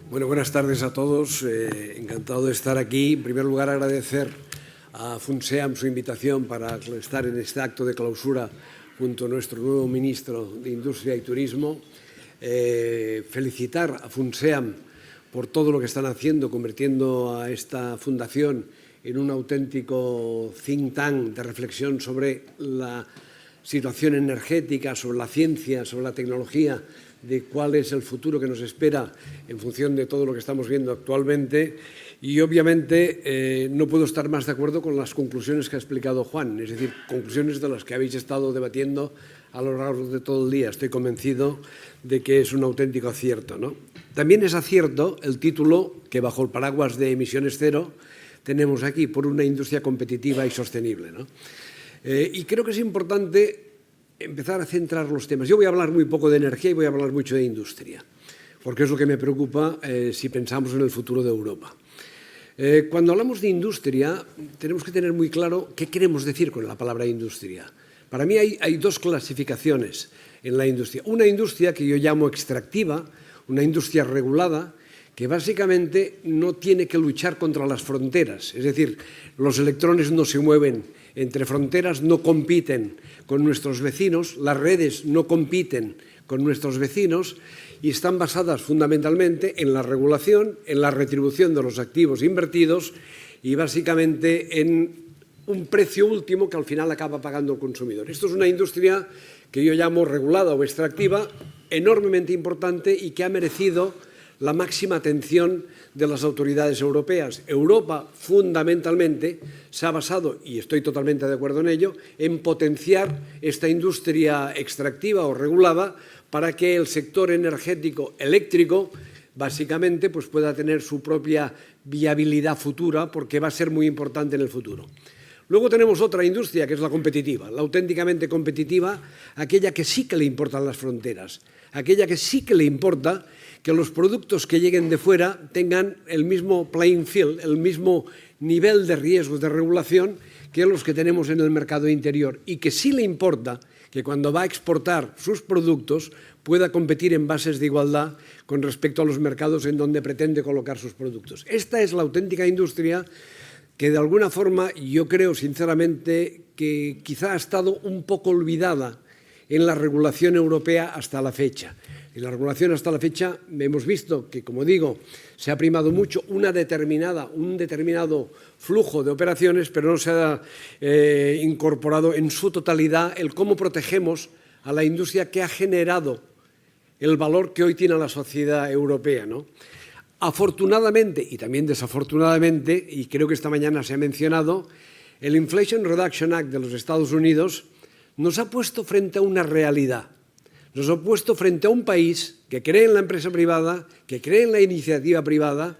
Bueno, buenas tardes a todos. Encantado de estar aquí. En primer lugar, agradecer a FUNSEAM su invitación para estar en este acto de clausura junto a nuestro nuevo ministro de Industria y Turismo. Felicitar a FUNSEAM por todo lo que están haciendo, convirtiendo a esta fundación en un auténtico think tank de reflexión sobre la situación energética, sobre la ciencia, sobre la tecnología, de cuál es el futuro que nos espera en función de todo lo que estamos viendo actualmente. Y obviamente no puedo estar más de acuerdo con las conclusiones que ha explicado Juan, es decir, conclusiones de las que habéis estado debatiendo a lo largo de todo el día. Estoy convencido de que es un auténtico acierto, ¿no? También es acierto el título que bajo el paraguas de emisiones cero tenemos aquí, por una industria competitiva y sostenible, ¿no? Y creo que es importante empezar a centrar los temas. Yo voy a hablar muy poco de energía y voy a hablar mucho de industria, porque es lo que me preocupa si pensamos en el futuro de Europa. Cuando hablamos de industria, tenemos que tener muy claro qué queremos decir con la palabra industria. Para mí hay dos clasificaciones en la industria. Una industria que yo llamo extractiva, una industria regulada, que básicamente no tiene que luchar contra las fronteras. Es decir, los electrones no se mueven entre fronteras, no compiten con nuestros vecinos, las redes no compiten con nuestros vecinos y están basadas fundamentalmente en la regulación, en la retribución de los activos invertidos y básicamente en un precio último que al final acaba pagando el consumidor. Esto es una industria que yo llamo regulada o extractiva, enormemente importante y que ha merecido la máxima atención de las autoridades europeas. Europa, fundamentalmente, se ha basado, y estoy totalmente de acuerdo en ello, en potenciar esta industria extractiva o regulada para que el sector energético eléctrico, básicamente, pues pueda tener su propia viabilidad futura, porque va a ser muy importante en el futuro. Luego tenemos otra industria, que es la competitiva, la auténticamente competitiva, aquella que sí que le importan las fronteras, aquella que sí que le importa que los productos que lleguen de fuera tengan el mismo playing field, el mismo nivel de riesgos de regulación que los que tenemos en el mercado interior y que sí le importa que cuando va a exportar sus productos pueda competir en bases de igualdad con respecto a los mercados en donde pretende colocar sus productos. Esta es la auténtica industria que de alguna forma yo creo sinceramente que quizá ha estado un poco olvidada en la regulación europea hasta la fecha. En la regulación hasta la fecha hemos visto que, como digo, se ha primado mucho un determinado flujo de operaciones, pero no se ha incorporado en su totalidad el cómo protegemos a la industria que ha generado el valor que hoy tiene la sociedad europea, ¿no? Afortunadamente, y también desafortunadamente, y creo que esta mañana se ha mencionado, el Inflation Reduction Act de los Estados Unidos nos ha puesto frente a una realidad. Nos ha puesto frente a un país que cree en la empresa privada, que cree en la iniciativa privada,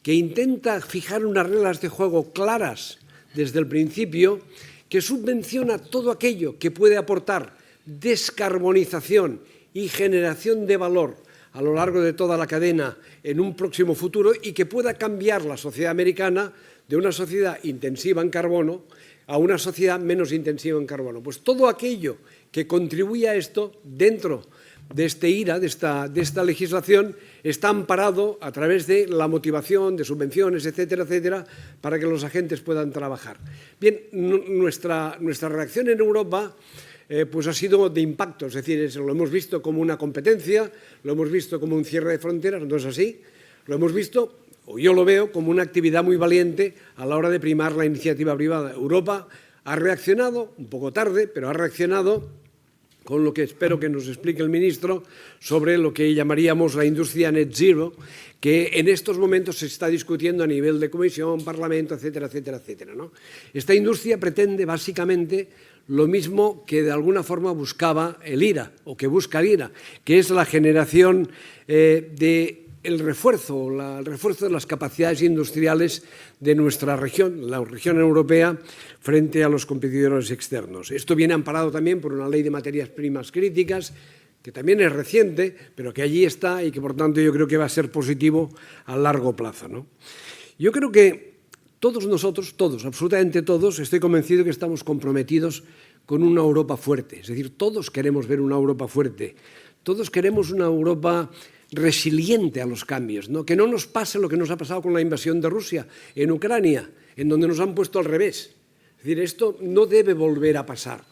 que intenta fijar unas reglas de juego claras desde el principio, que subvenciona todo aquello que puede aportar descarbonización y generación de valor a lo largo de toda la cadena en un próximo futuro y que pueda cambiar la sociedad americana de una sociedad intensiva en carbono a una sociedad menos intensiva en carbono. Pues todo aquello que contribuye a esto dentro de este IRA, de esta legislación, está amparado a través de la motivación, de subvenciones, etcétera, etcétera, para que los agentes puedan trabajar. Bien, nuestra reacción en Europa pues ha sido de impacto, es decir, lo hemos visto como una competencia, lo hemos visto como un cierre de fronteras, no es así, lo hemos visto, o yo lo veo, como una actividad muy valiente a la hora de primar la iniciativa privada. Europa ha reaccionado, un poco tarde, pero ha reaccionado con lo que espero que nos explique el ministro sobre lo que llamaríamos la industria net zero, que en estos momentos se está discutiendo a nivel de Comisión, Parlamento, etcétera, etcétera, etcétera, ¿no? Esta industria pretende básicamente lo mismo que de alguna forma buscaba el IRA, o que busca el IRA, que es la generación el refuerzo de las capacidades industriales de nuestra región, la región europea, frente a los competidores externos. Esto viene amparado también por una ley de materias primas críticas, que también es reciente, pero que allí está y que, por tanto, yo creo que va a ser positivo a largo plazo, ¿no? Yo creo que todos nosotros, todos, absolutamente todos, estoy convencido que estamos comprometidos con una Europa fuerte. Es decir, todos queremos ver una Europa fuerte. Todos queremos una Europa resiliente a los cambios, ¿no? Que no nos pase lo que nos ha pasado con la invasión de Rusia en Ucrania, en donde nos han puesto al revés. Es decir, esto no debe volver a pasar.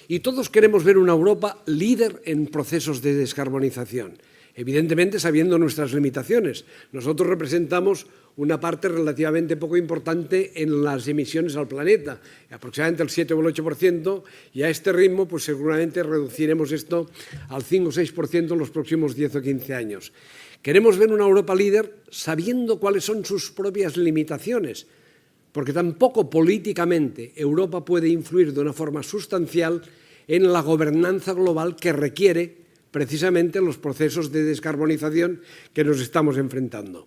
Y todos queremos ver una Europa líder en procesos de descarbonización, evidentemente sabiendo nuestras limitaciones. Nosotros representamos una parte relativamente poco importante en las emisiones al planeta, aproximadamente el 7 o el 8%, y a este ritmo pues seguramente reduciremos esto al 5 o 6% en los próximos 10 o 15 años. Queremos ver una Europa líder sabiendo cuáles son sus propias limitaciones, porque tampoco políticamente Europa puede influir de una forma sustancial en la gobernanza global que requiere precisamente los procesos de descarbonización que nos estamos enfrentando.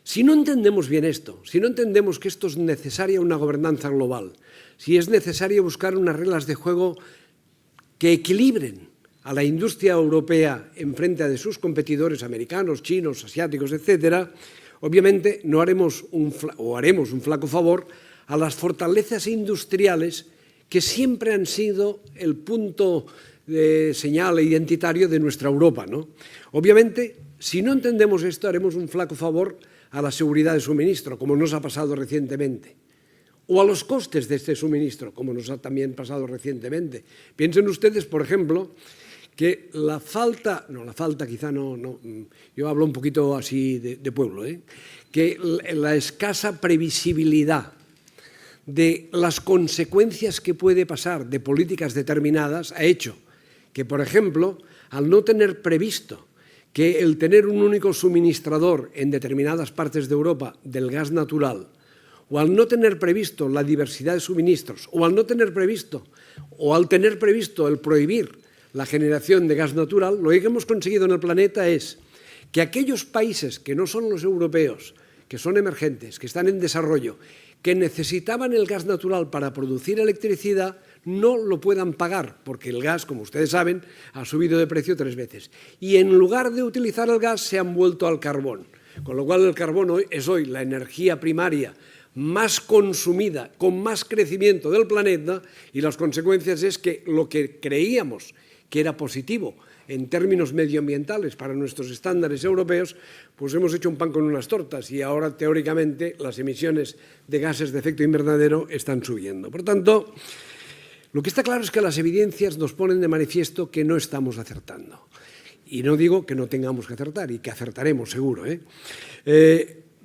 Si no entendemos bien esto, si no entendemos que esto es necesaria una gobernanza global, si es necesario buscar unas reglas de juego que equilibren a la industria europea en frente de sus competidores americanos, chinos, asiáticos, etcétera, obviamente no haremos haremos un flaco favor a las fortalezas industriales que siempre han sido el punto de señal identitario de nuestra Europa, ¿no? Obviamente, si no entendemos esto, haremos un flaco favor a la seguridad de suministro, como nos ha pasado recientemente, o a los costes de este suministro, como nos ha también pasado recientemente. Piensen ustedes, por ejemplo, que yo hablo un poquito así de pueblo, que la escasa previsibilidad de las consecuencias que puede pasar de políticas determinadas ha hecho que, por ejemplo, al no tener previsto que el tener un único suministrador en determinadas partes de Europa del gas natural, o al no tener previsto la diversidad de suministros, o al tener previsto el prohibir la generación de gas natural, lo que hemos conseguido en el planeta es que aquellos países que no son los europeos, que son emergentes, que están en desarrollo, que necesitaban el gas natural para producir electricidad, no lo puedan pagar, porque el gas, como ustedes saben, ha subido de precio 3 veces. Y en lugar de utilizar el gas, se han vuelto al carbón. Con lo cual el carbón es hoy la energía primaria más consumida, con más crecimiento del planeta, y las consecuencias es que lo que creíamos que era positivo en términos medioambientales para nuestros estándares europeos, pues hemos hecho un pan con unas tortas y ahora teóricamente las emisiones de gases de efecto invernadero están subiendo. Por tanto, lo que está claro es que las evidencias nos ponen de manifiesto que no estamos acertando. Y no digo que no tengamos que acertar, y que acertaremos seguro.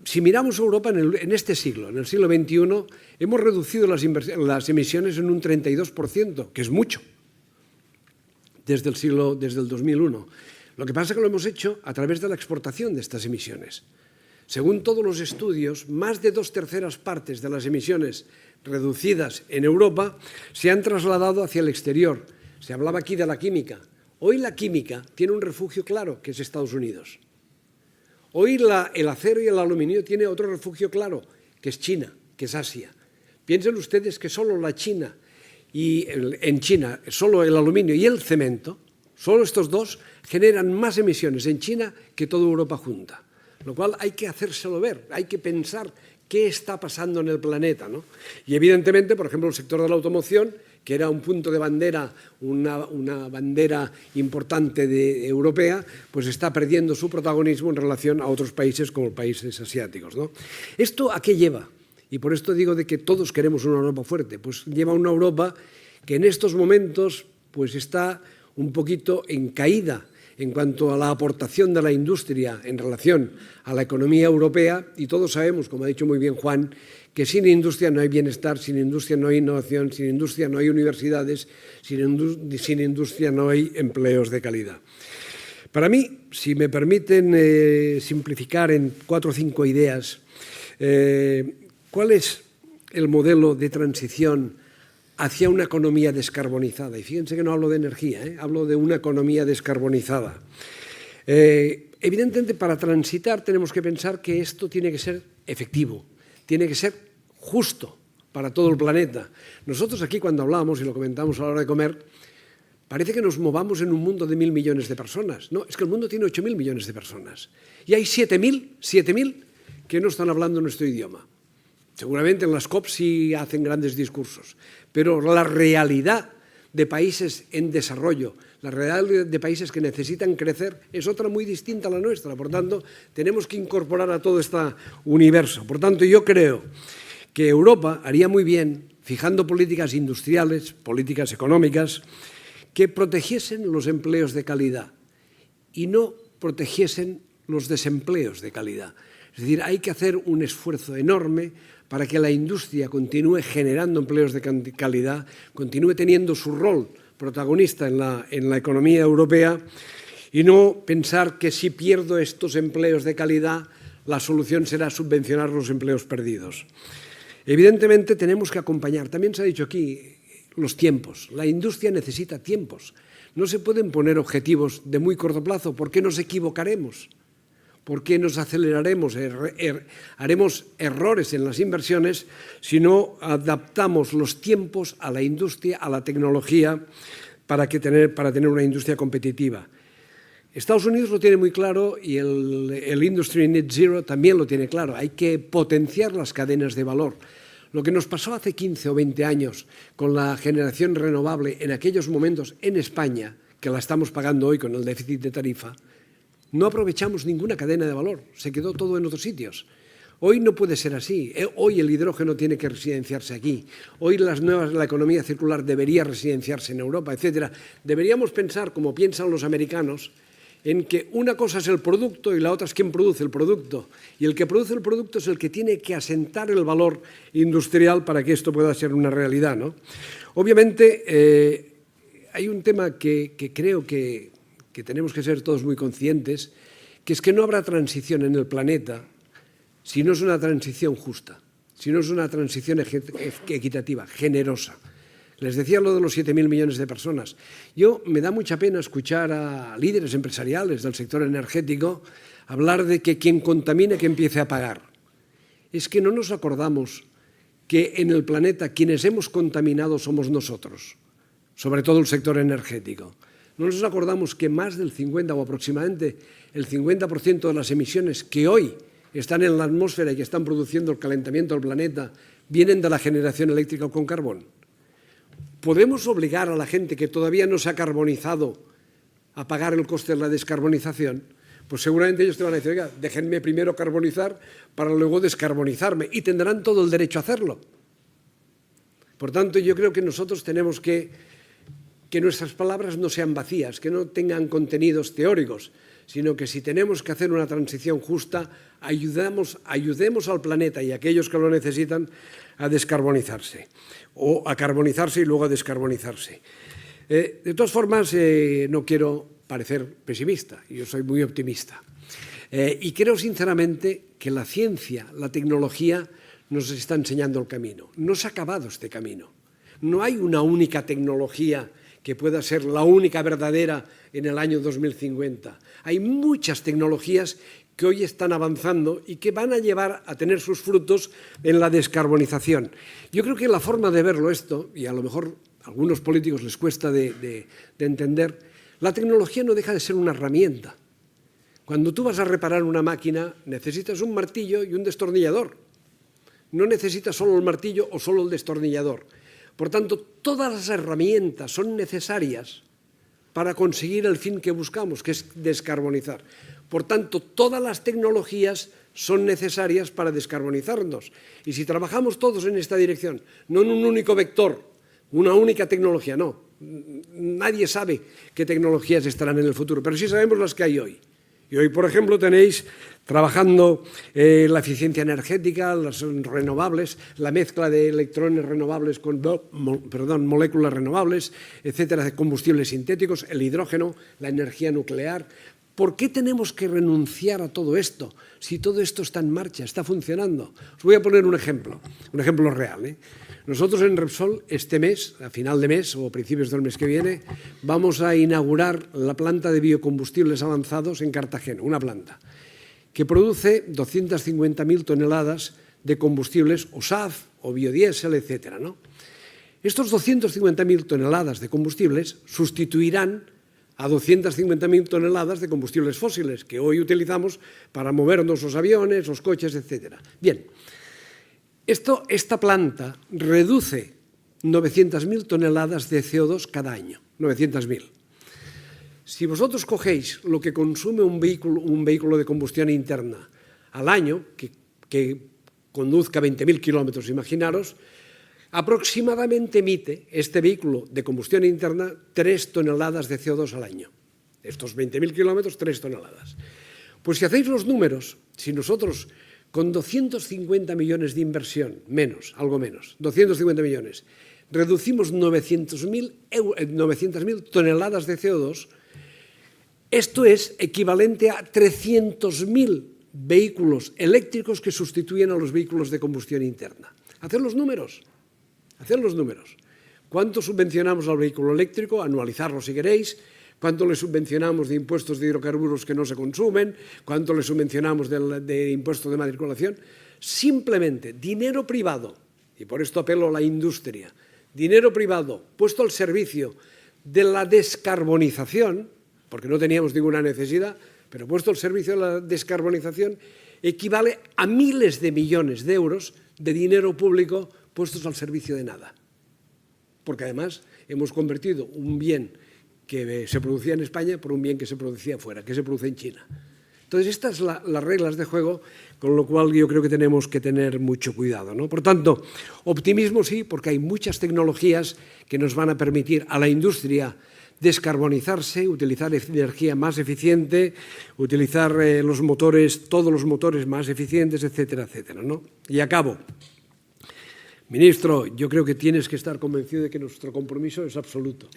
Si miramos Europa en este siglo, en el siglo XXI, hemos reducido las emisiones en un 32%, que es mucho, desde el 2001. Lo que pasa es que lo hemos hecho a través de la exportación de estas emisiones. Según todos los estudios, más de 2/3 partes de las emisiones reducidas en Europa se han trasladado hacia el exterior. Se hablaba aquí de la química. Hoy la química tiene un refugio claro, que es Estados Unidos. Hoy el acero y el aluminio tiene otro refugio claro, que es China, que es Asia. Piensen ustedes que solo en China, solo el aluminio y el cemento, solo estos dos generan más emisiones en China que toda Europa junta. Lo cual hay que hacérselo ver, hay que pensar qué está pasando en el planeta, ¿no? Y evidentemente, por ejemplo, el sector de la automoción, que era un punto de bandera, una bandera importante europea, pues está perdiendo su protagonismo en relación a otros países como países asiáticos, ¿no? ¿Esto a qué lleva? Y por esto digo de que todos queremos una Europa fuerte. Pues lleva una Europa que en estos momentos pues está un poquito en caída en cuanto a la aportación de la industria en relación a la economía europea, y todos sabemos, como ha dicho muy bien Juan, que sin industria no hay bienestar, sin industria no hay innovación, sin industria no hay universidades, sin industria no hay empleos de calidad. Para mí, si me permiten simplificar en 4 o 5 ideas, ¿cuál es el modelo de transición hacia una economía descarbonizada? Y fíjense que no hablo de energía, hablo de una economía descarbonizada. Evidentemente, para transitar tenemos que pensar que esto tiene que ser efectivo, tiene que ser justo para todo el planeta. Nosotros aquí cuando hablamos, y lo comentamos a la hora de comer, parece que nos movamos en un mundo de 1.000 millones de personas. No, es que el mundo tiene 8.000 millones de personas. Y hay 7.000 que no están hablando nuestro idioma. Seguramente en las COP sí hacen grandes discursos, pero la realidad de países en desarrollo, la realidad de países que necesitan crecer, es otra muy distinta a la nuestra. Por tanto, tenemos que incorporar a todo este universo. Por tanto, yo creo que Europa haría muy bien, fijando políticas industriales, políticas económicas, que protegiesen los empleos de calidad y no protegiesen los desempleos de calidad. Es decir, hay que hacer un esfuerzo enorme para que la industria continúe generando empleos de calidad, continúe teniendo su rol protagonista en la economía europea y no pensar que si pierdo estos empleos de calidad, la solución será subvencionar los empleos perdidos. Evidentemente tenemos que acompañar, también se ha dicho aquí, los tiempos. La industria necesita tiempos. No se pueden poner objetivos de muy corto plazo. ¿Por qué nos equivocaremos? ¿Por qué nos aceleraremos? Haremos errores en las inversiones si no adaptamos los tiempos a la industria, a la tecnología, para tener una industria competitiva. Estados Unidos lo tiene muy claro y el Industry Net Zero también lo tiene claro. Hay que potenciar las cadenas de valor. Lo que nos pasó hace 15 o 20 años con la generación renovable en aquellos momentos en España, que la estamos pagando hoy con el déficit de tarifa, no aprovechamos ninguna cadena de valor, se quedó todo en otros sitios. Hoy no puede ser así. Hoy el hidrógeno tiene que residenciarse aquí. Hoy la economía circular debería residenciarse en Europa, etc. Deberíamos pensar, como piensan los americanos, en que una cosa es el producto y la otra es quién produce el producto. Y el que produce el producto es el que tiene que asentar el valor industrial para que esto pueda ser una realidad, ¿no? Obviamente, hay un tema que creo que tenemos que ser todos muy conscientes, que es que no habrá transición en el planeta si no es una transición justa, si no es una transición equitativa, generosa. Les decía lo de los 7.000 millones de personas. Me da mucha pena escuchar a líderes empresariales del sector energético hablar de que quien contamine que empiece a pagar. Es que no nos acordamos que en el planeta quienes hemos contaminado somos nosotros, sobre todo el sector energético. No nos acordamos que más del 50 o aproximadamente el 50% de las emisiones que hoy están en la atmósfera y que están produciendo el calentamiento del planeta vienen de la generación eléctrica con carbón. ¿Podemos obligar a la gente que todavía no se ha carbonizado a pagar el coste de la descarbonización? Pues seguramente ellos te van a decir, oiga, déjenme primero carbonizar para luego descarbonizarme, y tendrán todo el derecho a hacerlo. Por tanto, yo creo que nosotros tenemos que nuestras palabras no sean vacías, que no tengan contenidos teóricos, sino que si tenemos que hacer una transición justa, ayudemos al planeta y a aquellos que lo necesitan a descarbonizarse, o a carbonizarse y luego a descarbonizarse. De todas formas, no quiero parecer pesimista, yo soy muy optimista. Y creo sinceramente que la ciencia, la tecnología, nos está enseñando el camino. No se ha acabado este camino. No hay una única tecnología que pueda ser la única verdadera en el año 2050. Hay muchas tecnologías que hoy están avanzando y que van a llevar a tener sus frutos en la descarbonización. Yo creo que la forma de verlo esto, y a lo mejor a algunos políticos les cuesta de entender, la tecnología no deja de ser una herramienta. Cuando tú vas a reparar una máquina, necesitas un martillo y un destornillador. No necesitas solo el martillo o solo el destornillador. Por tanto, todas las herramientas son necesarias para conseguir el fin que buscamos, que es descarbonizar. Por tanto, todas las tecnologías son necesarias para descarbonizarnos. Y si trabajamos todos en esta dirección, no en un único vector, una única tecnología, no. Nadie sabe qué tecnologías estarán en el futuro, pero sí sabemos las que hay hoy. Y hoy, por ejemplo, tenéis trabajando la eficiencia energética, las renovables, la mezcla de electrones renovables con moléculas renovables, etcétera, de combustibles sintéticos, el hidrógeno, la energía nuclear. ¿Por qué tenemos que renunciar a todo esto si todo esto está en marcha, está funcionando? Os voy a poner un ejemplo real. Nosotros en Repsol este mes, a final de mes o a principios del mes que viene, vamos a inaugurar la planta de biocombustibles avanzados en Cartagena, una planta que produce 250.000 toneladas de combustibles o SAF o biodiesel, etcétera, ¿no? Estos 250.000 toneladas de combustibles sustituirán a 250.000 toneladas de combustibles fósiles que hoy utilizamos para movernos los aviones, los coches, etcétera. Bien, esta planta reduce 900.000 toneladas de CO2 cada año. 900.000. Si vosotros cogéis lo que consume un vehículo de combustión interna al año, que conduzca 20.000 kilómetros, imaginaros, aproximadamente emite este vehículo de combustión interna 3 toneladas de CO2 al año. Estos 20.000 kilómetros, 3 toneladas. Pues si hacéis los números, si nosotros con 250 millones de inversión, menos, algo menos, 250 millones, reducimos 900.000 toneladas de CO2, esto es equivalente a 300.000 vehículos eléctricos que sustituyen a los vehículos de combustión interna. Haced los números. Haced los números. ¿Cuánto subvencionamos al vehículo eléctrico? Anualizarlo si queréis. ¿Cuánto le subvencionamos de impuestos de hidrocarburos que no se consumen? ¿Cuánto le subvencionamos de impuestos de matriculación? Simplemente dinero privado, y por esto apelo a la industria, dinero privado puesto al servicio de la descarbonización, porque no teníamos ninguna necesidad, pero puesto al servicio de la descarbonización, equivale a miles de millones de euros de dinero público puestos al servicio de nada. Porque además hemos convertido un bien que se producía en España por un bien que se producía fuera, que se produce en China. Entonces, estas son las reglas de juego, con lo cual yo creo que tenemos que tener mucho cuidado, ¿no? Por tanto, optimismo sí, porque hay muchas tecnologías que nos van a permitir a la industria descarbonizarse, utilizar energía más eficiente, utilizar los motores, todos los motores más eficientes, etcétera, etcétera, ¿no? Y acabo. Ministro, yo creo que tienes que estar convencido de que nuestro compromiso es absoluto.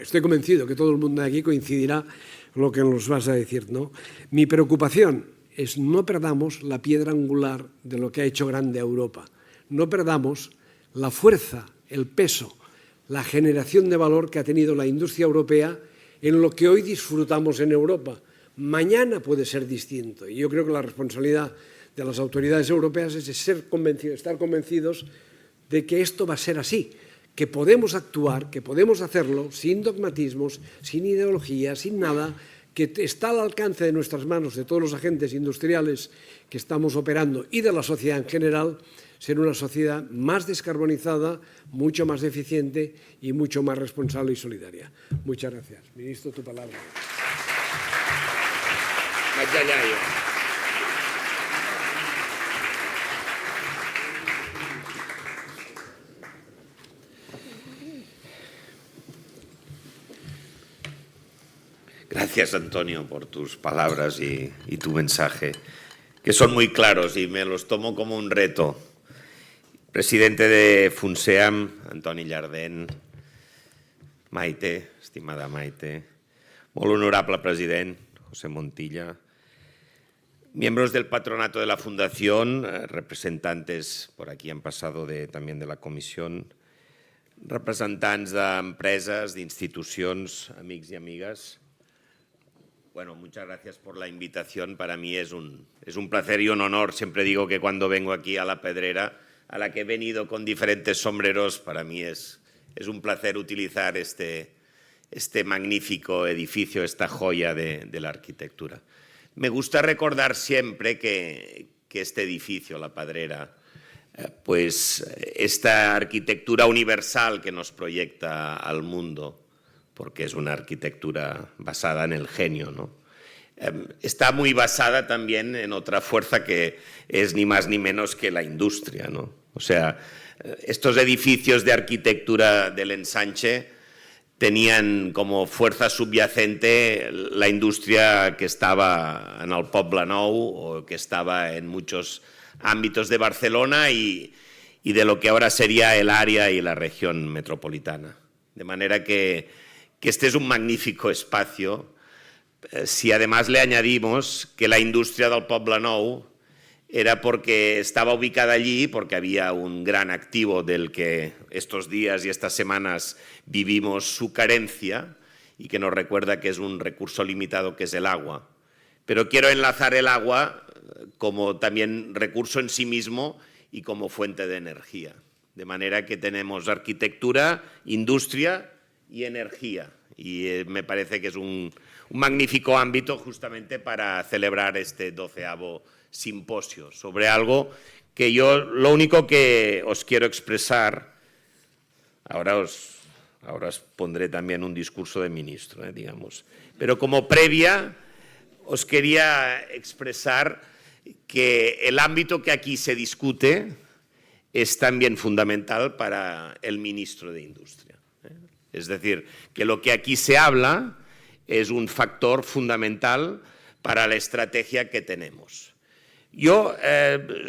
Estoy convencido que todo el mundo de aquí coincidirá con lo que nos vas a decir, ¿no? Mi preocupación es no perdamos la piedra angular de lo que ha hecho grande a Europa. No perdamos la fuerza, el peso, la generación de valor que ha tenido la industria europea en lo que hoy disfrutamos en Europa. Mañana puede ser distinto y yo creo que la responsabilidad de las autoridades europeas es estar convencidos de que esto va a ser así, que podemos actuar, que podemos hacerlo sin dogmatismos, sin ideología, sin nada, que está al alcance de nuestras manos, de todos los agentes industriales que estamos operando y de la sociedad en general, ser una sociedad más descarbonizada, mucho más eficiente y mucho más responsable y solidaria. Muchas gracias. Ministro, tu palabra. Gracias, Antonio, por tus palabras y tu mensaje, que son muy claros y me los tomo como un reto. Presidente de FUNSEAM, Antoni Llardén, Maite, estimada Maite, molt honorable president, José Montilla, miembros del patronato de la Fundación, representantes, por aquí han pasado también de la comisión, representants d'empreses, d'institucions, amics y amigas. Bueno, muchas gracias por la invitación. Para mí es un placer y un honor. Siempre digo que cuando vengo aquí a La Pedrera, a la que he venido con diferentes sombreros, para mí es un placer utilizar este magnífico edificio, esta joya de la arquitectura. Me gusta recordar siempre que este edificio, La Pedrera, pues esta arquitectura universal que nos proyecta al mundo, porque es una arquitectura basada en el genio, ¿no? Está muy basada también en otra fuerza que es ni más ni menos que la industria, ¿no? O sea, estos edificios de arquitectura del ensanche tenían como fuerza subyacente la industria que estaba en el Poble Nou o que estaba en muchos ámbitos de Barcelona y de lo que ahora sería el área y la región metropolitana. De manera que este es un magnífico espacio. Si además le añadimos que la industria del Poble Nou era porque estaba ubicada allí, porque había un gran activo del que estos días y estas semanas vivimos su carencia y que nos recuerda que es un recurso limitado que es el agua. Pero quiero enlazar el agua como también recurso en sí mismo y como fuente de energía. De manera que tenemos arquitectura, industria y energía. Y me parece que es un magnífico ámbito justamente para celebrar este 12º simposio sobre algo que yo lo único que os quiero expresar Ahora os pondré también un discurso de ministro, digamos. Pero como previa, os quería expresar que el ámbito que aquí se discute es también fundamental para el ministro de Industria. Es decir, que lo que aquí se habla es un factor fundamental para la estrategia que tenemos. Yo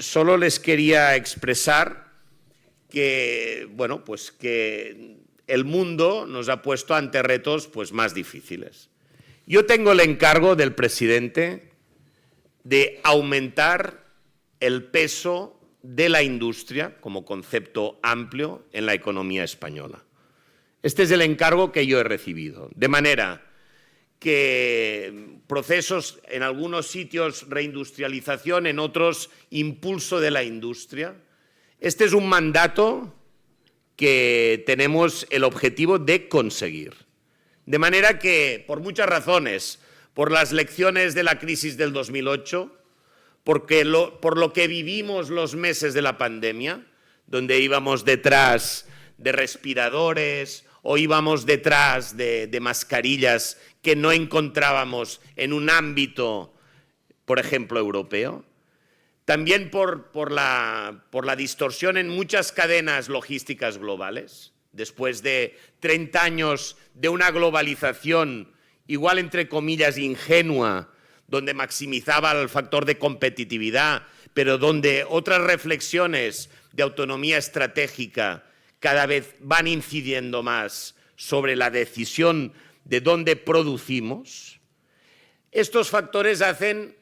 solo les quería expresar que, bueno, pues que el mundo nos ha puesto ante retos pues, más difíciles. Yo tengo el encargo del presidente de aumentar el peso de la industria como concepto amplio en la economía española. Este es el encargo que yo he recibido, de manera que procesos, en algunos sitios reindustrialización, en otros impulso de la industria. Este es un mandato que tenemos el objetivo de conseguir. De manera que, por muchas razones, por las lecciones de la crisis del 2008, por lo que vivimos los meses de la pandemia, donde íbamos detrás de respiradores o íbamos detrás de mascarillas que no encontrábamos en un ámbito, por ejemplo, europeo. También por la distorsión en muchas cadenas logísticas globales, después de 30 años de una globalización igual entre comillas ingenua, donde maximizaba el factor de competitividad, pero donde otras reflexiones de autonomía estratégica cada vez van incidiendo más sobre la decisión de dónde producimos. Estos factores hacen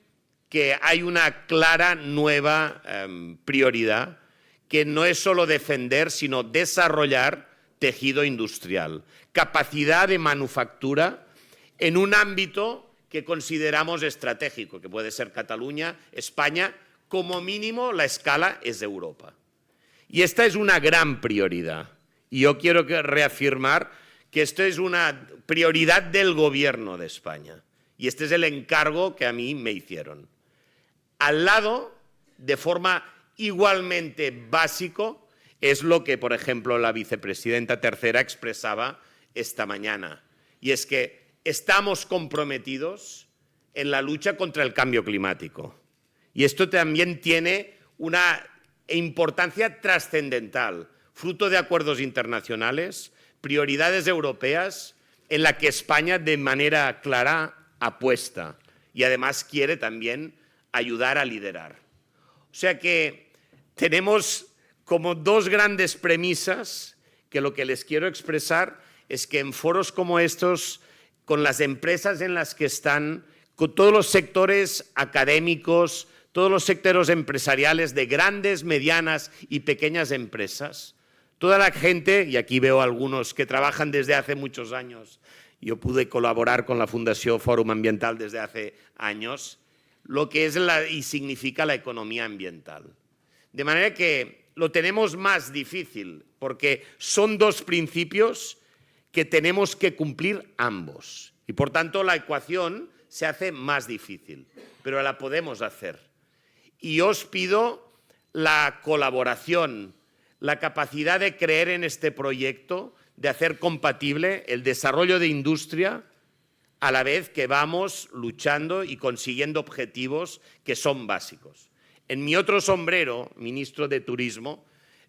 que hay una clara nueva prioridad, que no es solo defender, sino desarrollar tejido industrial, capacidad de manufactura en un ámbito que consideramos estratégico, que puede ser Cataluña, España, como mínimo la escala es Europa. Y esta es una gran prioridad. Y yo quiero reafirmar que esto es una prioridad del Gobierno de España. Y este es el encargo que a mí me hicieron. Al lado, de forma igualmente básico, es lo que, por ejemplo, la vicepresidenta tercera expresaba esta mañana. Y es que estamos comprometidos en la lucha contra el cambio climático. Y esto también tiene una importancia trascendental, fruto de acuerdos internacionales, prioridades europeas en la que España de manera clara apuesta y además quiere también ayudar a liderar. O sea que tenemos como dos grandes premisas que lo que les quiero expresar es que en foros como estos, con las empresas en las que están, con todos los sectores académicos, todos los sectores empresariales de grandes, medianas y pequeñas empresas, toda la gente, y aquí veo algunos que trabajan desde hace muchos años, yo pude colaborar con la Fundación Fòrum Ambiental desde hace años, lo que es y significa la economía ambiental. De manera que lo tenemos más difícil, porque son dos principios que tenemos que cumplir ambos. Y por tanto la ecuación se hace más difícil, pero la podemos hacer. Y os pido la colaboración, la capacidad de creer en este proyecto, de hacer compatible el desarrollo de industria a la vez que vamos luchando y consiguiendo objetivos que son básicos. En mi otro sombrero, ministro de Turismo,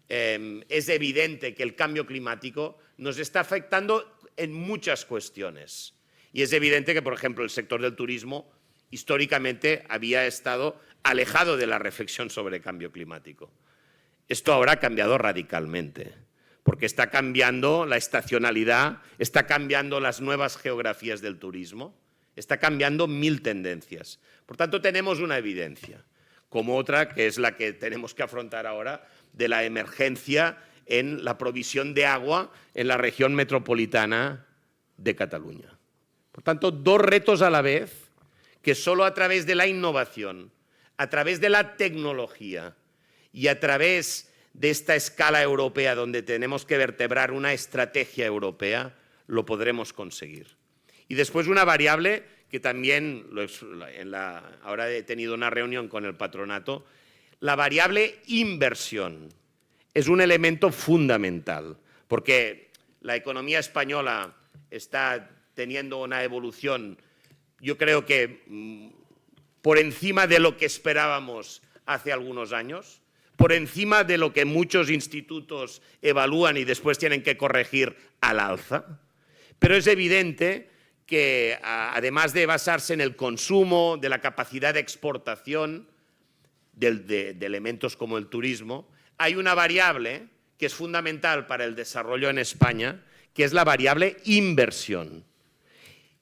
es evidente que el cambio climático nos está afectando en muchas cuestiones. Y es evidente que, por ejemplo, el sector del turismo históricamente había estado alejado de la reflexión sobre el cambio climático. Esto ahora ha cambiado radicalmente, porque está cambiando la estacionalidad, está cambiando las nuevas geografías del turismo, está cambiando 1000 tendencias. Por tanto, tenemos una evidencia, como otra que es la que tenemos que afrontar ahora, de la emergencia en la provisión de agua en la región metropolitana de Cataluña. Por tanto, dos retos a la vez que solo a través de la innovación, a través de la tecnología y a través de esta escala europea donde tenemos que vertebrar una estrategia europea, lo podremos conseguir. Y después una variable que también, ahora he tenido una reunión con el patronato, la variable inversión es un elemento fundamental, porque la economía española está teniendo una evolución, yo creo que por encima de lo que esperábamos hace algunos años, por encima de lo que muchos institutos evalúan y después tienen que corregir al alza. Pero es evidente que, además de basarse en el consumo, de la capacidad de exportación de elementos como el turismo, hay una variable que es fundamental para el desarrollo en España, que es la variable inversión.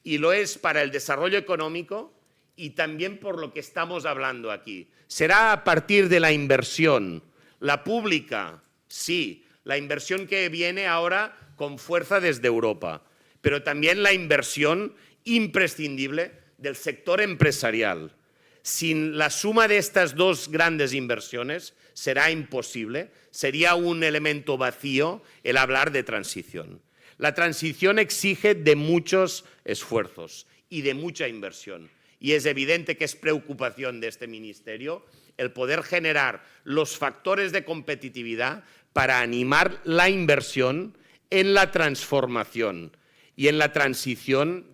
Y lo es para el desarrollo económico y también por lo que estamos hablando aquí. Será a partir de la inversión, la pública, sí, la inversión que viene ahora con fuerza desde Europa, pero también la inversión imprescindible del sector empresarial. Sin la suma de estas dos grandes inversiones será imposible, sería un elemento vacío el hablar de transición. La transición exige de muchos esfuerzos y de mucha inversión. Y es evidente que es preocupación de este Ministerio el poder generar los factores de competitividad para animar la inversión en la transformación y en la transición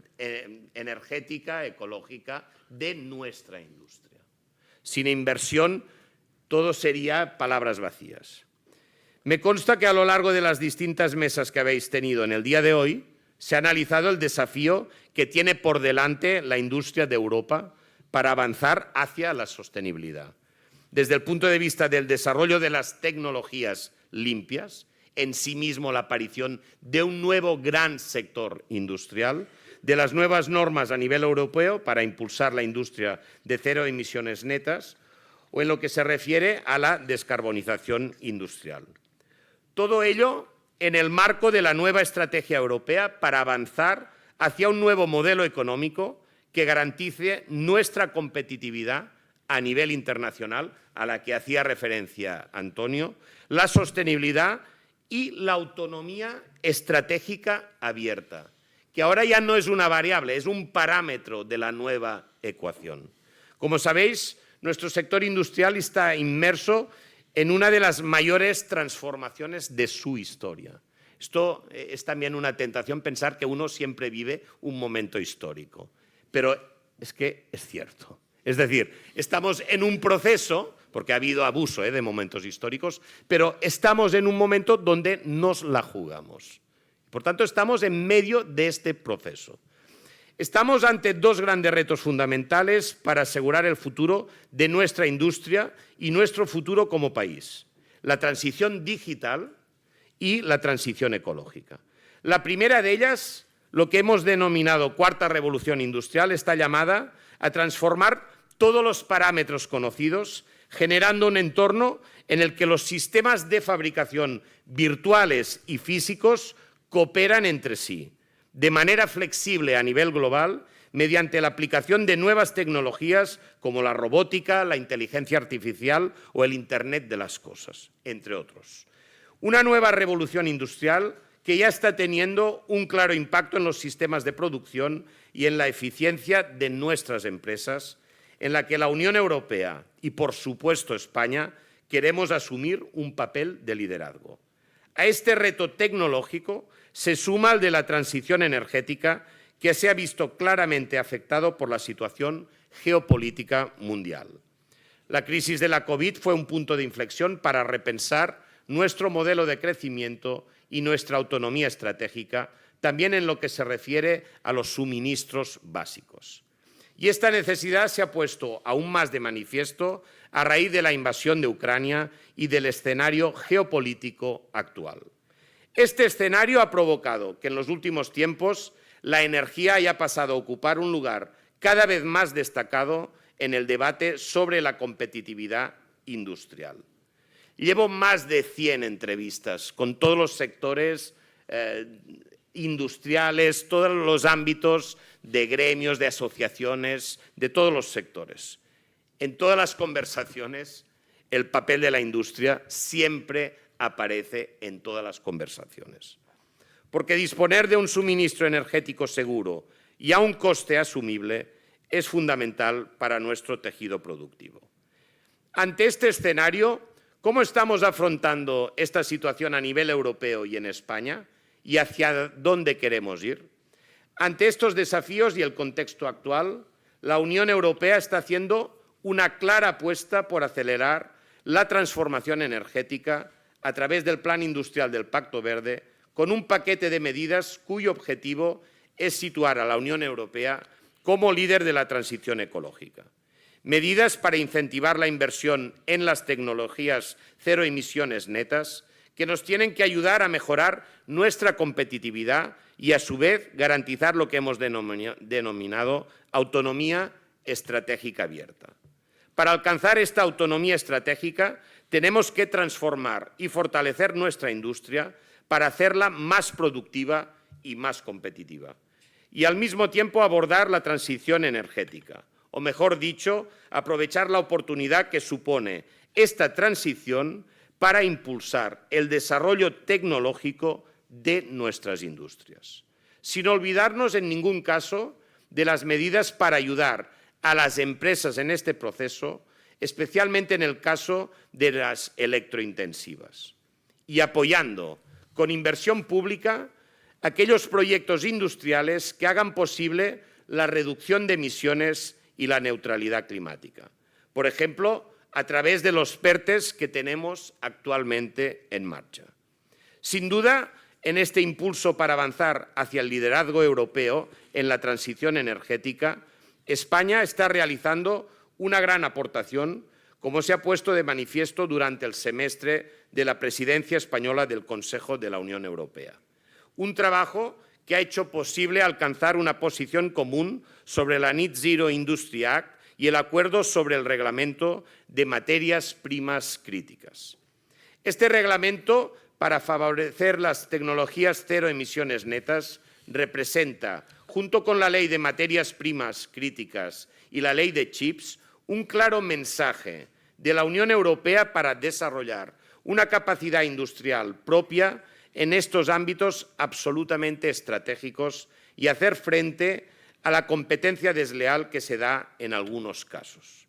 energética, ecológica de nuestra industria. Sin inversión, todo sería palabras vacías. Me consta que a lo largo de las distintas mesas que habéis tenido en el día de hoy, se ha analizado el desafío que tiene por delante la industria de Europa para avanzar hacia la sostenibilidad. Desde el punto de vista del desarrollo de las tecnologías limpias, en sí mismo la aparición de un nuevo gran sector industrial, de las nuevas normas a nivel europeo para impulsar la industria de cero emisiones netas o en lo que se refiere a la descarbonización industrial. Todo ello en el marco de la nueva estrategia europea para avanzar hacia un nuevo modelo económico que garantice nuestra competitividad a nivel internacional, a la que hacía referencia Antonio, la sostenibilidad y la autonomía estratégica abierta, que ahora ya no es una variable, es un parámetro de la nueva ecuación. Como sabéis, nuestro sector industrial está inmerso en una de las mayores transformaciones de su historia. Esto es también una tentación pensar que uno siempre vive un momento histórico, pero es que es cierto. Es decir, estamos en un proceso, porque ha habido abuso de momentos históricos, pero estamos en un momento donde nos la jugamos. Por tanto, estamos en medio de este proceso. Estamos ante dos grandes retos fundamentales para asegurar el futuro de nuestra industria y nuestro futuro como país: la transición digital y la transición ecológica. La primera de ellas, lo que hemos denominado cuarta revolución industrial, está llamada a transformar todos los parámetros conocidos, generando un entorno en el que los sistemas de fabricación virtuales y físicos cooperan entre sí, de manera flexible a nivel global, mediante la aplicación de nuevas tecnologías como la robótica, la inteligencia artificial o el Internet de las cosas, entre otros. Una nueva revolución industrial que ya está teniendo un claro impacto en los sistemas de producción y en la eficiencia de nuestras empresas, en la que la Unión Europea y, por supuesto, España, queremos asumir un papel de liderazgo. A este reto tecnológico se suma el de la transición energética, que se ha visto claramente afectado por la situación geopolítica mundial. La crisis de la COVID fue un punto de inflexión para repensar nuestro modelo de crecimiento y nuestra autonomía estratégica, también en lo que se refiere a los suministros básicos. Y esta necesidad se ha puesto aún más de manifiesto a raíz de la invasión de Ucrania y del escenario geopolítico actual. Este escenario ha provocado que en los últimos tiempos la energía haya pasado a ocupar un lugar cada vez más destacado en el debate sobre la competitividad industrial. Llevo más de 100 entrevistas con todos los sectores industriales, todos los ámbitos de gremios, de asociaciones, de todos los sectores. En todas las conversaciones, el papel de la industria siempre aparece en todas las conversaciones. Porque disponer de un suministro energético seguro y a un coste asumible es fundamental para nuestro tejido productivo. Ante este escenario, ¿Cómo estamos afrontando esta situación a nivel europeo y en España? ¿Y hacia dónde queremos ir? Ante estos desafíos y el contexto actual, la Unión Europea está haciendo una clara apuesta por acelerar la transformación energética a través del Plan Industrial del Pacto Verde, con un paquete de medidas cuyo objetivo es situar a la Unión Europea como líder de la transición ecológica. Medidas para incentivar la inversión en las tecnologías cero emisiones netas, que nos tienen que ayudar a mejorar nuestra competitividad y, a su vez, garantizar lo que hemos denominado autonomía estratégica abierta. Para alcanzar esta autonomía estratégica, tenemos que transformar y fortalecer nuestra industria para hacerla más productiva y más competitiva. Y, al mismo tiempo, abordar la transición energética, o mejor dicho, aprovechar la oportunidad que supone esta transición para impulsar el desarrollo tecnológico de nuestras industrias, sin olvidarnos en ningún caso de las medidas para ayudar a las empresas en este proceso, especialmente en el caso de las electrointensivas, y apoyando con inversión pública aquellos proyectos industriales que hagan posible la reducción de emisiones y la neutralidad climática. Por ejemplo, a través de los PERTEs que tenemos actualmente en marcha. Sin duda, en este impulso para avanzar hacia el liderazgo europeo en la transición energética, España está realizando una gran aportación, como se ha puesto de manifiesto durante el semestre de la presidencia española del Consejo de la Unión Europea. Un trabajo que ha hecho posible alcanzar una posición común sobre la Net Zero Industry Act y el acuerdo sobre el reglamento de materias primas críticas. Este reglamento, para favorecer las tecnologías cero emisiones netas, representa, junto con la Ley de Materias Primas Críticas y la Ley de Chips, un claro mensaje de la Unión Europea para desarrollar una capacidad industrial propia en estos ámbitos absolutamente estratégicos y hacer frente a la competencia desleal que se da en algunos casos.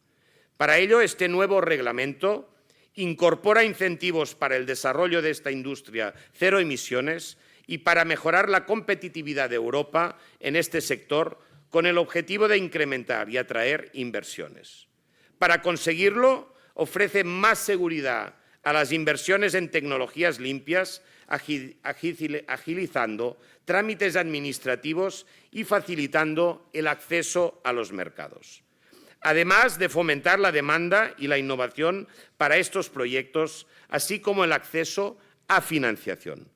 Para ello, este nuevo reglamento incorpora incentivos para el desarrollo de esta industria cero emisiones y para mejorar la competitividad de Europa en este sector con el objetivo de incrementar y atraer inversiones. Para conseguirlo, ofrece más seguridad a las inversiones en tecnologías limpias, agilizando trámites administrativos y facilitando el acceso a los mercados. Además de fomentar la demanda y la innovación para estos proyectos, así como el acceso a financiación.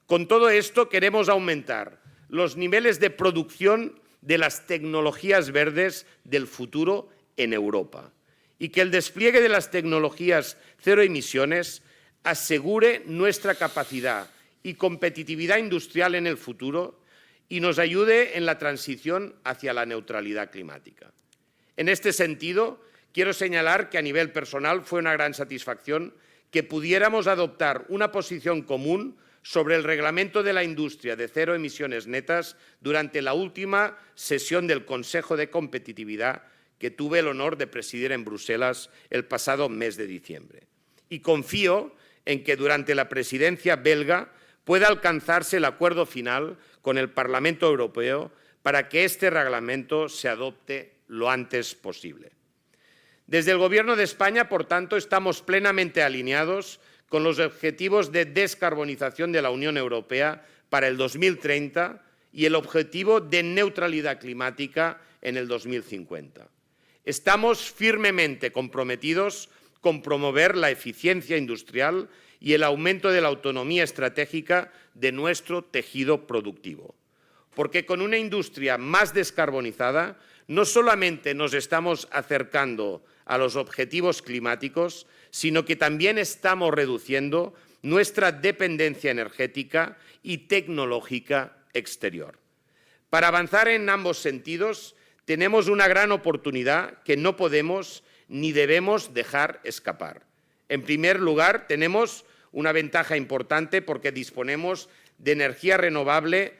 Con todo esto queremos aumentar los niveles de producción de las tecnologías verdes del futuro en Europa y que el despliegue de las tecnologías cero emisiones asegure nuestra capacidad y competitividad industrial en el futuro y nos ayude en la transición hacia la neutralidad climática. En este sentido, quiero señalar que a nivel personal fue una gran satisfacción que pudiéramos adoptar una posición común sobre el reglamento de la industria de cero emisiones netas durante la última sesión del Consejo de Competitividad que tuve el honor de presidir en Bruselas el pasado mes de diciembre. Y confío en que durante la presidencia belga pueda alcanzarse el acuerdo final con el Parlamento Europeo para que este reglamento se adopte lo antes posible. Desde el Gobierno de España, por tanto, estamos plenamente alineados con los objetivos de descarbonización de la Unión Europea para el 2030 y el objetivo de neutralidad climática en el 2050. Estamos firmemente comprometidos con promover la eficiencia industrial y el aumento de la autonomía estratégica de nuestro tejido productivo. Porque con una industria más descarbonizada no solamente nos estamos acercando a los objetivos climáticos, sino que también estamos reduciendo nuestra dependencia energética y tecnológica exterior. Para avanzar en ambos sentidos, tenemos una gran oportunidad que no podemos ni debemos dejar escapar. En primer lugar, tenemos una ventaja importante porque disponemos de energía renovable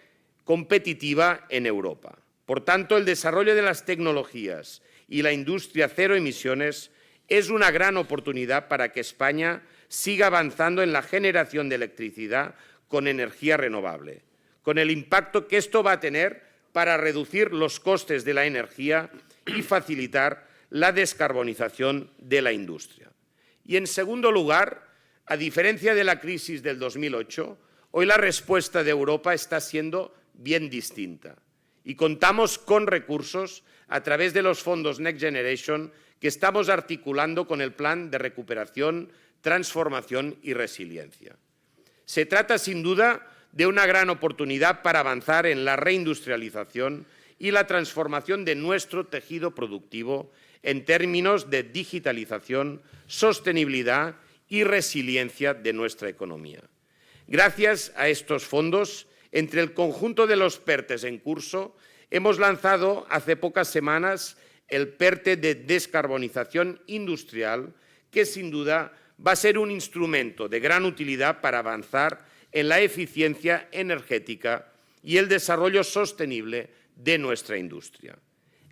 competitiva en Europa. Por tanto, el desarrollo de las tecnologías y la industria cero emisiones es una gran oportunidad para que España siga avanzando en la generación de electricidad con energía renovable, con el impacto que esto va a tener para reducir los costes de la energía y facilitar la descarbonización de la industria. Y, en segundo lugar, a diferencia de la crisis del 2008, hoy la respuesta de Europa está siendo bien distinta y contamos con recursos a través de los fondos Next Generation que estamos articulando con el Plan de Recuperación, Transformación y Resiliencia. Se trata, sin duda, de una gran oportunidad para avanzar en la reindustrialización y la transformación de nuestro tejido productivo en términos de digitalización, sostenibilidad y resiliencia de nuestra economía. Gracias a estos fondos, entre el conjunto de los PERTEs en curso, hemos lanzado hace pocas semanas el PERTE de descarbonización industrial, que sin duda va a ser un instrumento de gran utilidad para avanzar en la eficiencia energética y el desarrollo sostenible de nuestra industria.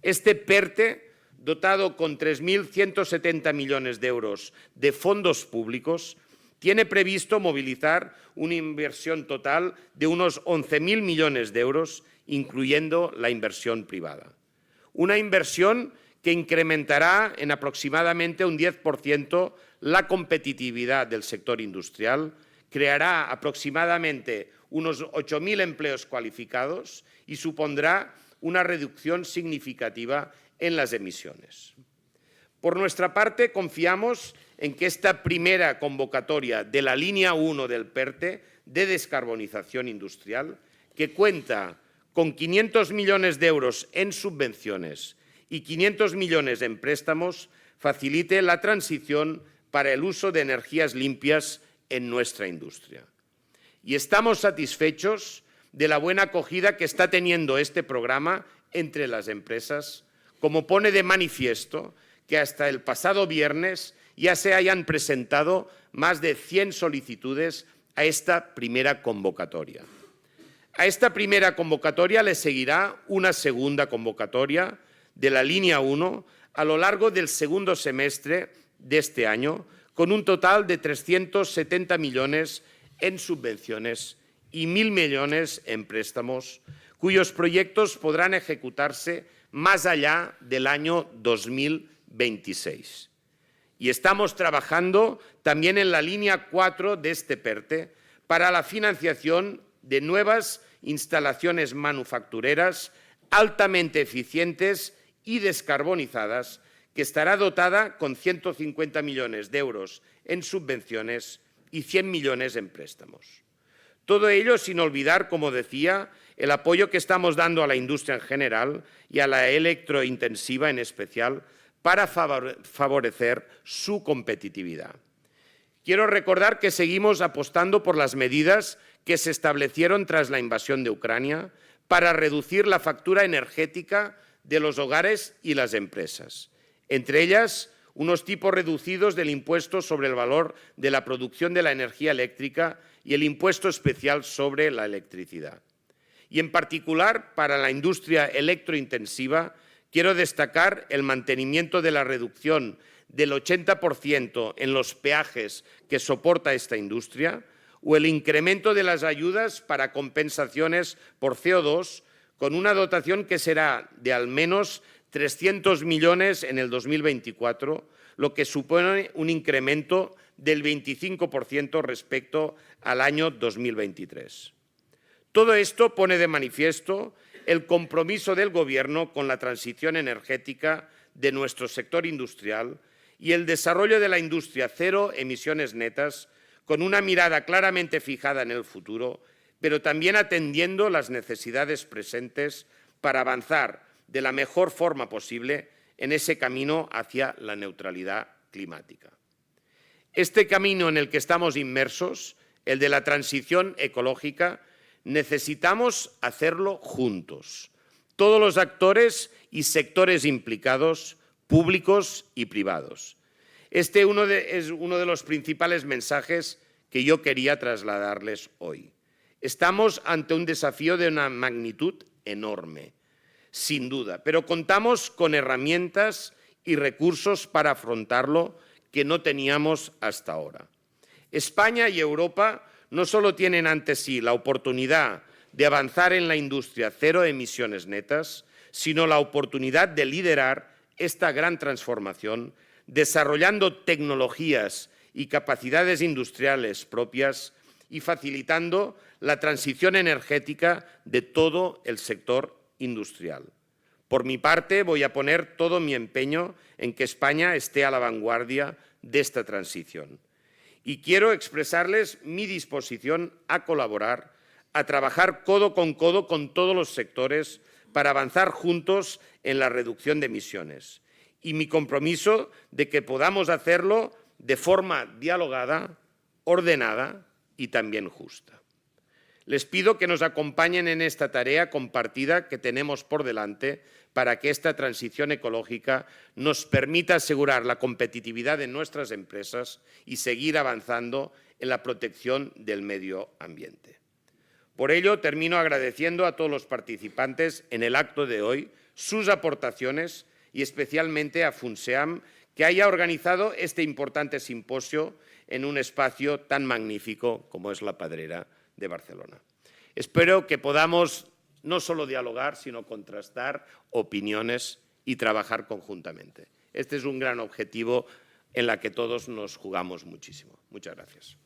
Este PERTE, dotado con 3.170 millones de euros de fondos públicos, tiene previsto movilizar una inversión total de unos 11.000 millones de euros, incluyendo la inversión privada. Una inversión que incrementará en aproximadamente un 10% la competitividad del sector industrial, creará aproximadamente unos 8.000 empleos cualificados y supondrá una reducción significativa en las emisiones. Por nuestra parte, confiamos en que esta primera convocatoria de la línea 1 del PERTE de descarbonización industrial, que cuenta con 500 millones de euros en subvenciones y 500 millones en préstamos, facilite la transición para el uso de energías limpias en nuestra industria. Y estamos satisfechos de la buena acogida que está teniendo este programa entre las empresas, como pone de manifiesto que hasta el pasado viernes ya se hayan presentado más de 100 solicitudes a esta primera convocatoria. A esta primera convocatoria le seguirá una segunda convocatoria de la línea 1 a lo largo del segundo semestre de este año, con un total de 370 millones en subvenciones y 1.000 millones en préstamos, cuyos proyectos podrán ejecutarse más allá del año 2026. Y estamos trabajando también en la línea 4 de este PERTE para la financiación de nuevas instalaciones manufactureras altamente eficientes y descarbonizadas, que estará dotada con 150 millones de euros en subvenciones y 100 millones en préstamos. Todo ello sin olvidar, como decía, el apoyo que estamos dando a la industria en general y a la electrointensiva en especial para favorecer su competitividad. Quiero recordar que seguimos apostando por las medidas que se establecieron tras la invasión de Ucrania para reducir la factura energética de los hogares y las empresas. Entre ellas, unos tipos reducidos del impuesto sobre el valor de la producción de la energía eléctrica y el impuesto especial sobre la electricidad. Y en particular, para la industria electrointensiva, quiero destacar el mantenimiento de la reducción del 80% en los peajes que soporta esta industria o el incremento de las ayudas para compensaciones por CO2 con una dotación que será de al menos 300 millones en el 2024, lo que supone un incremento del 25% respecto al año 2023. Todo esto pone de manifiesto el compromiso del Gobierno con la transición energética de nuestro sector industrial y el desarrollo de la industria cero emisiones netas, con una mirada claramente fijada en el futuro, pero también atendiendo las necesidades presentes para avanzar de la mejor forma posible en ese camino hacia la neutralidad climática. Este camino en el que estamos inmersos, el de la transición ecológica, necesitamos hacerlo juntos. Todos los actores y sectores implicados, públicos y privados. Este es uno de los principales mensajes que yo quería trasladarles hoy. Estamos ante un desafío de una magnitud enorme, sin duda, pero contamos con herramientas y recursos para afrontarlo que no teníamos hasta ahora. España y Europa no solo tienen ante sí la oportunidad de avanzar en la industria cero emisiones netas, sino la oportunidad de liderar esta gran transformación, desarrollando tecnologías y capacidades industriales propias y facilitando la transición energética de todo el sector industrial. Por mi parte, voy a poner todo mi empeño en que España esté a la vanguardia de esta transición. Y quiero expresarles mi disposición a colaborar, a trabajar codo con todos los sectores para avanzar juntos en la reducción de emisiones. Y mi compromiso de que podamos hacerlo de forma dialogada, ordenada y también justa. Les pido que nos acompañen en esta tarea compartida que tenemos por delante para que esta transición ecológica nos permita asegurar la competitividad de nuestras empresas y seguir avanzando en la protección del medio ambiente. Por ello, termino agradeciendo a todos los participantes en el acto de hoy sus aportaciones y especialmente a FUNSEAM, que haya organizado este importante simposio en un espacio tan magnífico como es la Pedrera de Barcelona. Espero que podamos no solo dialogar, sino contrastar opiniones y trabajar conjuntamente. Este es un gran objetivo en el que todos nos jugamos muchísimo. Muchas gracias.